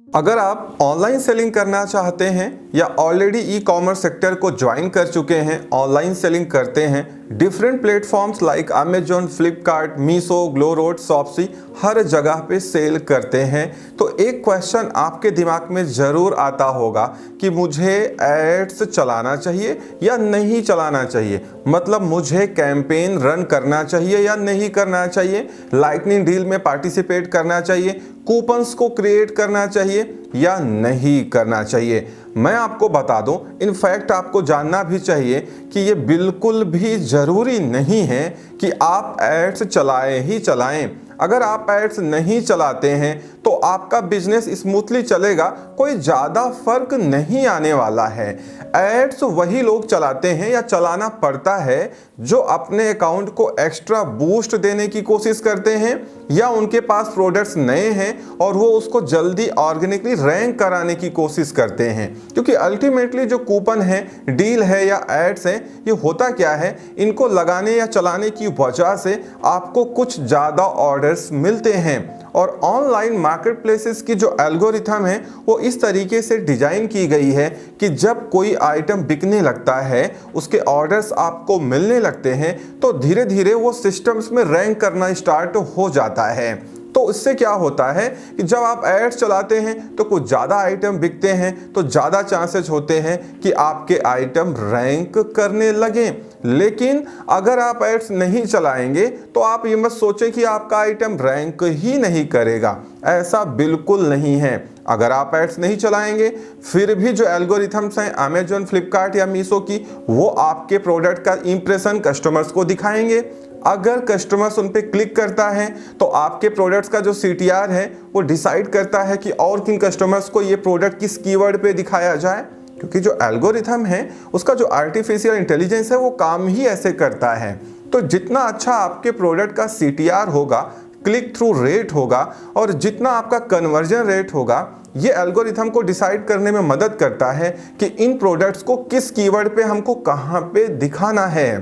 अगर आप online selling करना चाहते हैं या ऑलरेडी ई कॉमर्स सेक्टर को ज्वाइन कर चुके हैं, ऑनलाइन सेलिंग करते हैं, different platforms like Amazon, Flipkart, Meesho, GlowRoad, Shopsy हर जगह पे सेल करते हैं, तो एक क्वेश्चन आपके दिमाग में ज़रूर आता होगा कि मुझे एड्स चलाना चाहिए या नहीं चलाना चाहिए। मतलब मुझे कैंपेन रन करना चाहिए या नहीं करना चाहिए, लाइटनिंग डील में पार्टिसिपेट करना चाहिए, कूपन्स को क्रिएट करना चाहिए या नहीं करना चाहिए। मैं आपको बता दूं, इनफैक्ट आपको जानना भी चाहिए कि ये बिल्कुल भी ज़रूरी नहीं है कि आप एड्स चलाएं ही चलाएं। अगर आप एड्स नहीं चलाते हैं तो आपका बिजनेस स्मूथली चलेगा, कोई ज़्यादा फर्क नहीं आने वाला है। एड्स वही लोग चलाते हैं या चलाना पड़ता है जो अपने अकाउंट को एक्स्ट्रा बूस्ट देने की कोशिश करते हैं या उनके पास प्रोडक्ट्स नए हैं और वो उसको जल्दी ऑर्गेनिकली रैंक कराने की कोशिश करते हैं। क्योंकि अल्टीमेटली जो कूपन है, डील है या एड्स हैं, ये होता क्या है, इनको लगाने या चलाने की वजह से आपको कुछ ज़्यादा ऑर्डर्स मिलते हैं। और ऑनलाइन मार्केट प्लेसेस की जो एल्गोरिथम है वो इस तरीके से डिजाइन की गई है कि जब कोई आइटम बिकने लगता है, उसके ऑर्डर्स आपको मिलने लगते हैं, तो धीरे धीरे वो सिस्टम्स में रैंक करना स्टार्ट हो जाता है। तो इससे क्या होता है कि जब आप एड्स चलाते हैं तो कुछ ज़्यादा आइटम बिकते हैं, तो ज़्यादा चांसेस होते हैं कि आपके आइटम रैंक करने लगें। लेकिन अगर आप एड्स नहीं चलाएंगे तो आप ये मत सोचें कि आपका आइटम रैंक ही नहीं करेगा, ऐसा बिल्कुल नहीं है। अगर आप एड्स नहीं चलाएंगे फिर भी जो एल्गोरिथम्स हैं अमेजॉन, फ्लिपकार्ट या मीशो की, वो आपके प्रोडक्ट का इंप्रेशन कस्टमर्स को दिखाएंगे। अगर कस्टमर्स उन पे क्लिक करता है तो आपके प्रोडक्ट्स का जो CTR है वो डिसाइड करता है कि और किन कस्टमर्स को ये प्रोडक्ट किस कीवर्ड पे दिखाया जाए। क्योंकि जो एल्गोरिथम है उसका जो आर्टिफिशियल इंटेलिजेंस है वो काम ही ऐसे करता है। तो जितना अच्छा आपके प्रोडक्ट का CTR होगा, क्लिक थ्रू रेट होगा और जितना आपका कन्वर्जन रेट होगा, ये एल्गोरिथम को डिसाइड करने में मदद करता है कि इन प्रोडक्ट्स को किस कीवर्ड पे हमको कहाँ पे दिखाना है।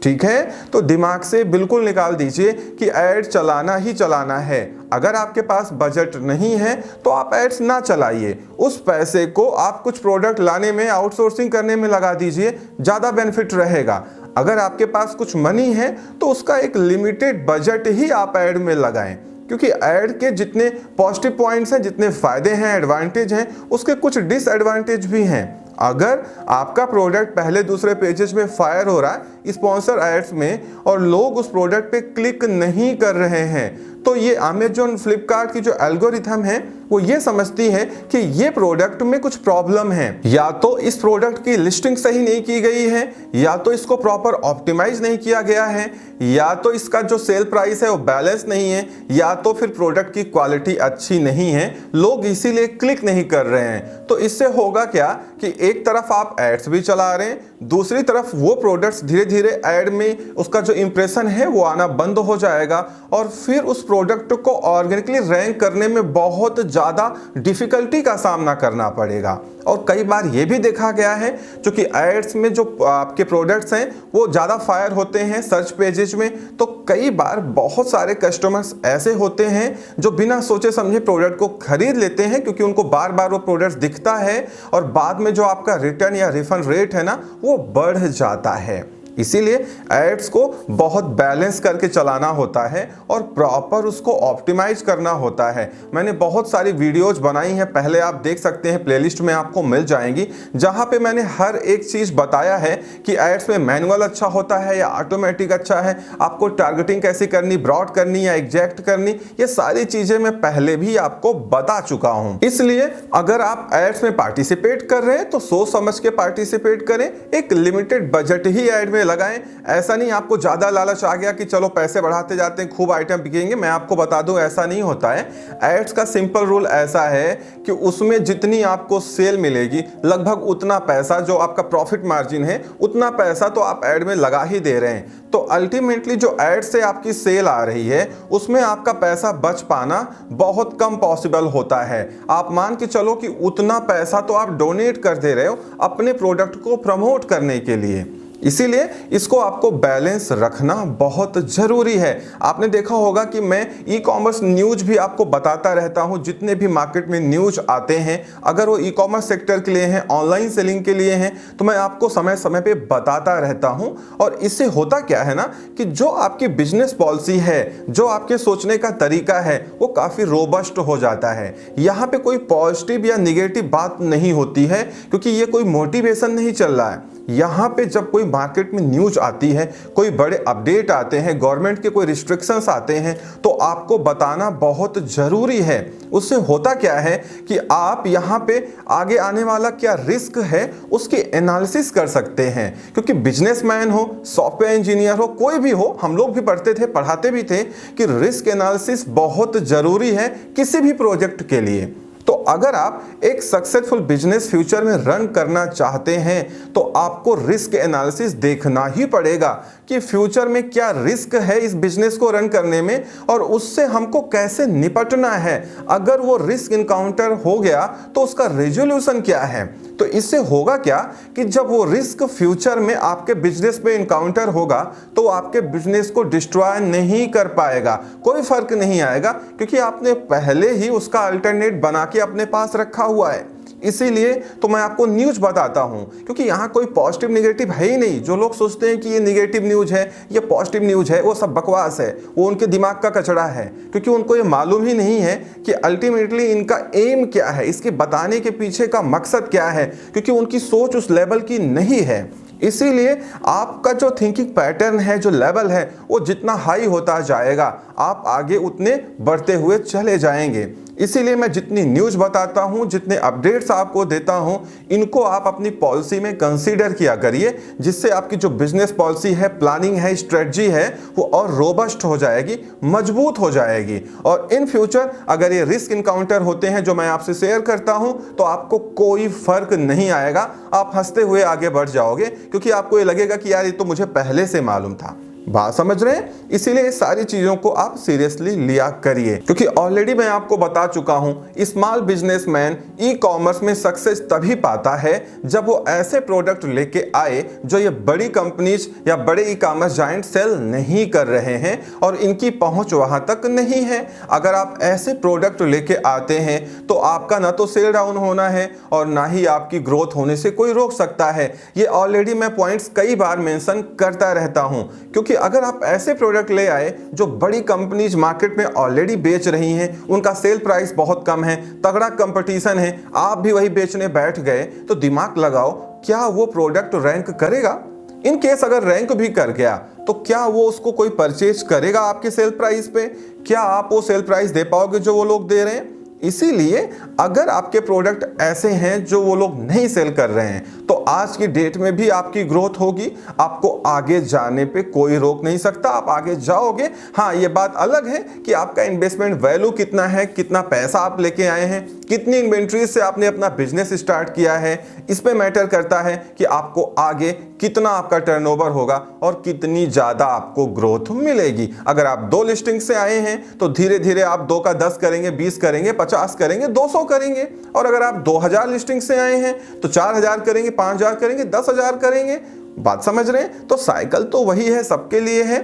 ठीक है, तो दिमाग से बिल्कुल निकाल दीजिए कि एड चलाना ही चलाना है। अगर आपके पास बजट नहीं है तो आप एड्स ना चलाइए, उस पैसे को आप कुछ प्रोडक्ट लाने में, आउटसोर्सिंग करने में लगा दीजिए, ज़्यादा बेनिफिट रहेगा। अगर आपके पास कुछ मनी है तो उसका एक लिमिटेड बजट ही आप ऐड में लगाएं, क्योंकि ऐड के जितने पॉजिटिव पॉइंट्स हैं, जितने फ़ायदे हैं, एडवांटेज हैं, उसके कुछ डिसएडवांटेज भी हैं। अगर आपका प्रोडक्ट पहले दूसरे पेजेस में फायर हो रहा है स्पॉन्सर एड्स में और लोग उस प्रोडक्ट पे क्लिक नहीं कर रहे हैं, तो ये अमेजॉन, फ्लिपकार्ट की जो एल्गोरिथम है वो ये समझती है कि ये प्रोडक्ट में कुछ प्रॉब्लम है। या तो इस प्रोडक्ट की लिस्टिंग सही नहीं की गई है, या तो इसको प्रॉपर ऑप्टिमाइज नहीं किया गया है, या तो इसका जो सेल प्राइस है वो बैलेंस नहीं है, या तो फिर प्रोडक्ट की क्वालिटी अच्छी नहीं है, लोग इसीलिए क्लिक नहीं कर रहे हैं। तो इससे होगा क्या कि एक तरफ आप एड्स भी चला रहे हैं, दूसरी तरफ वो प्रोडक्ट्स धीरे धीरे एड में उसका जो इंप्रेशन है वो आना बंद हो जाएगा और फिर उस प्रोडक्ट को ऑर्गेनिकली रैंक करने में बहुत ज़्यादा डिफिकल्टी का सामना करना पड़ेगा। और कई बार ये भी देखा गया है क्योंकि एड्स में जो आपके प्रोडक्ट्स हैं वो ज़्यादा फायर होते हैं सर्च पेजेस में, तो कई बार बहुत सारे कस्टमर्स ऐसे होते हैं जो बिना सोचे समझे प्रोडक्ट को खरीद लेते हैं, क्योंकि उनको बार बार वो प्रोडक्ट्स दिखता है और बाद में जो आपका रिटर्न या रिफंड रेट है ना वो बढ़ जाता है। इसीलिए एड्स को बहुत बैलेंस करके चलाना होता है और प्रॉपर उसको ऑप्टिमाइज करना होता है। मैंने बहुत सारी वीडियोज बनाई हैं, पहले आप देख सकते हैं, प्लेलिस्ट में आपको मिल जाएंगी, जहां पे मैंने हर एक चीज़ बताया है कि एड्स में मैनुअल अच्छा होता है या ऑटोमेटिक अच्छा है, आपको टारगेटिंग कैसे करनी, ब्रॉड करनी या एग्जैक्ट करनी, ये सारी चीज़ें मैं पहले भी आपको बता चुका हूँ। इसलिए अगर आप एड्स में पार्टिसिपेट कर रहे हैं तो सोच समझ के पार्टिसिपेट करें, एक लिमिटेड बजट ही एड में लगाएं। ऐसा नहीं आपको ज्यादा लालच आ गया कि चलो पैसे बढ़ाते जाते हैं, खूब आइटम बिकेंगे। मैं आपको बता दूं ऐसा नहीं होता है। एड्स का सिंपल रूल ऐसा है कि उसमें जितनी आपको सेल मिलेगी लगभग उतना पैसा, जो आपका प्रॉफिट मार्जिन है, उतना पैसा तो आप एड में लगा ही दे रहे हैं। तो अल्टीमेटली जो एड से आपकी सेल आ रही है उसमें आपका पैसा बच पाना बहुत कम पॉसिबल होता है। आप मान के चलो कि उतना पैसा तो आप डोनेट कर दे रहे हो अपने प्रोडक्ट को प्रमोट करने के लिए। इसीलिए इसको आपको बैलेंस रखना बहुत जरूरी है। आपने देखा होगा कि मैं ई कॉमर्स न्यूज भी आपको बताता रहता हूं, जितने भी मार्केट में न्यूज आते हैं अगर वो ई कॉमर्स सेक्टर के लिए हैं, ऑनलाइन सेलिंग के लिए हैं, तो मैं आपको समय समय पे बताता रहता हूं। और इससे होता क्या है ना कि जो आपकी बिजनेस पॉलिसी है, जो आपके सोचने का तरीका है, वो काफी रोबस्ट हो जाता है। यहाँ पे कोई पॉजिटिव या निगेटिव बात नहीं होती है, क्योंकि ये कोई मोटिवेशन नहीं चल रहा है। यहाँ पे जब कोई मार्केट में न्यूज आती है, कोई बड़े अपडेट आते हैं, गवर्नमेंट के कोई रिस्ट्रिक्शंस आते हैं, तो आपको बताना बहुत जरूरी है। उससे होता क्या है कि आप यहाँ पे आगे आने वाला क्या रिस्क है उसकी एनालिसिस कर सकते हैं। क्योंकि बिजनेसमैन हो, सॉफ्टवेयर इंजीनियर हो, कोई भी हो, हम लोग भी पढ़ते थे, पढ़ाते भी थे कि रिस्क एनालिसिस बहुत जरूरी है किसी भी प्रोजेक्ट के लिए। तो अगर आप एक सक्सेसफुल बिजनेस फ्यूचर में रन करना चाहते हैं तो आपको रिस्क एनालिसिस देखना ही पड़ेगा कि फ्यूचर में क्या रिस्क है इस बिजनेस को रन करने में और उससे हमको कैसे निपटना है। अगर वो रिस्क इनकाउंटर हो गया तो उसका रेजोल्यूशन क्या है। तो इससे होगा क्या कि जब वो रिस्क फ्यूचर में आपके बिजनेस में इनकाउंटर होगा तो आपके बिजनेस को डिस्ट्रॉय नहीं कर पाएगा, कोई फर्क नहीं आएगा, क्योंकि आपने पहले ही उसका अल्टरनेट बना के अपने पास रखा हुआ है। इसीलिए तो मैं आपको न्यूज बताता हूं, क्योंकि यहाँ कोई पॉजिटिव निगेटिव है ही नहीं। जो लोग सोचते हैं कि ये निगेटिव न्यूज है, ये पॉजिटिव न्यूज है, वो सब बकवास है, वो उनके दिमाग का कचरा है। क्योंकि उनको ये मालूम ही नहीं है कि अल्टीमेटली इनका एम क्या है, इसके बताने के पीछे का मकसद क्या है, क्योंकि उनकी सोच उस लेवल की नहीं है। इसीलिए आपका जो थिंकिंग पैटर्न है, जो लेवल है, वो जितना हाई होता जाएगा आप आगे उतने बढ़ते हुए चले जाएंगे। इसीलिए मैं जितनी न्यूज बताता हूं, जितने अपडेट्स आपको देता हूं, इनको आप अपनी पॉलिसी में कंसीडर किया करिए, जिससे आपकी जो बिजनेस पॉलिसी है, प्लानिंग है, स्ट्रेटजी है, वो और रोबस्ट हो जाएगी, मजबूत हो जाएगी। और इन फ्यूचर अगर ये रिस्क इनकाउंटर होते हैं जो मैं आपसे शेयर करता हूं तो आपको कोई फर्क नहीं आएगा, आप हंसते हुए आगे बढ़ जाओगे, क्योंकि आपको ये लगेगा कि यार ये तो मुझे पहले से मालूम था। बात समझ रहे हैं? इसीलिए सारी चीजों को आप सीरियसली लिया करिए, क्योंकि ऑलरेडी मैं आपको बता चुका हूं स्मॉल बिजनेसमैन ई कॉमर्स में सक्सेस तभी पाता है जब वो ऐसे प्रोडक्ट लेके आए जो ये बड़ी कंपनीज या बड़े ई कॉमर्स जायंट सेल नहीं कर रहे हैं और इनकी पहुंच वहां तक नहीं है। अगर आप ऐसे प्रोडक्ट लेके आते हैं तो आपका ना तो सेल डाउन होना है और ना ही आपकी ग्रोथ होने से कोई रोक सकता है। ये ऑलरेडी मैं पॉइंट्स कई बार मेंशन करता रहता हूं, क्योंकि अगर आप ऐसे प्रोडक्ट ले आए जो बड़ी कंपनीज मार्केट में ऑलरेडी बेच रही हैं, उनका सेल प्राइस बहुत कम है, तगड़ा कंपटीशन है, आप भी वही बेचने बैठ गए, तो दिमाग लगाओ क्या वो प्रोडक्ट रैंक करेगा। इन केस अगर रैंक भी कर गया तो क्या वो उसको कोई परचेज करेगा आपके सेल प्राइस पे? क्या आप वो सेल प्राइस दे पाओगे जो वो लोग दे रहे हैं? इसीलिए अगर आपके प्रोडक्ट ऐसे हैं जो वो लोग नहीं सेल कर रहे हैं तो आज की डेट में भी आपकी ग्रोथ होगी, आपको आगे जाने पे कोई रोक नहीं सकता, आप आगे जाओगे। हाँ, ये बात अलग है कि आपका इन्वेस्टमेंट वैल्यू कितना है, कितना पैसा आप लेके आए हैं, कितनी इन्वेंट्री से आपने अपना बिजनेस स्टार्ट किया है, इस पे मैटर करता है कि आपको आगे कितना आपका टर्नओवर होगा और कितनी ज्यादा आपको ग्रोथ मिलेगी। अगर आप 2 लिस्टिंग से आए हैं तो धीरे धीरे आप 2 का 10 करेंगे, 20 करेंगे, 50 करेंगे, 200 करेंगे। और अगर आप 2000 लिस्टिंग से आए हैं तो 4000 करेंगे, 5000 करेंगे, 10,000 करेंगे। बात समझ रहे हैं? तो साइकिल तो वही है, सबके लिए है।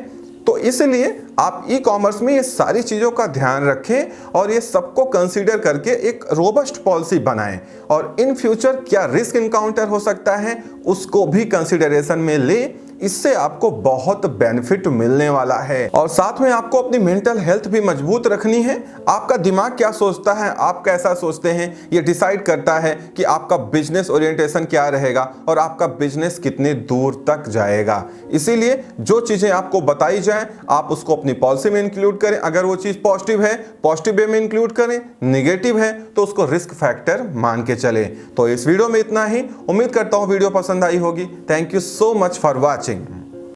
तो इसलिए आप ई कॉमर्स में ये सारी चीज़ों का ध्यान रखें और ये सबको कंसीडर करके एक रोबस्ट पॉलिसी बनाएं और इन फ्यूचर क्या रिस्क इनकाउंटर हो सकता है उसको भी कंसीडरेशन में ले। इससे आपको बहुत बेनिफिट मिलने वाला है और साथ में आपको अपनी मेंटल हेल्थ भी मजबूत रखनी है। आपका दिमाग क्या सोचता है, आप कैसा सोचते हैं, ये डिसाइड करता है कि आपका बिजनेस ओरिएंटेशन क्या रहेगा और आपका बिजनेस कितने दूर तक जाएगा। इसीलिए जो चीजें आपको बताई जाए आप उसको अपनी पॉलिसी में इंक्लूड करें। अगर वो चीज पॉजिटिव है, पॉजिटिव वे में इंक्लूड करें, निगेटिव है तो उसको रिस्क फैक्टर मान के चले। तो इस वीडियो में इतना ही। उम्मीद करता हूं वीडियो पसंद आई होगी। Thank you so much for watching.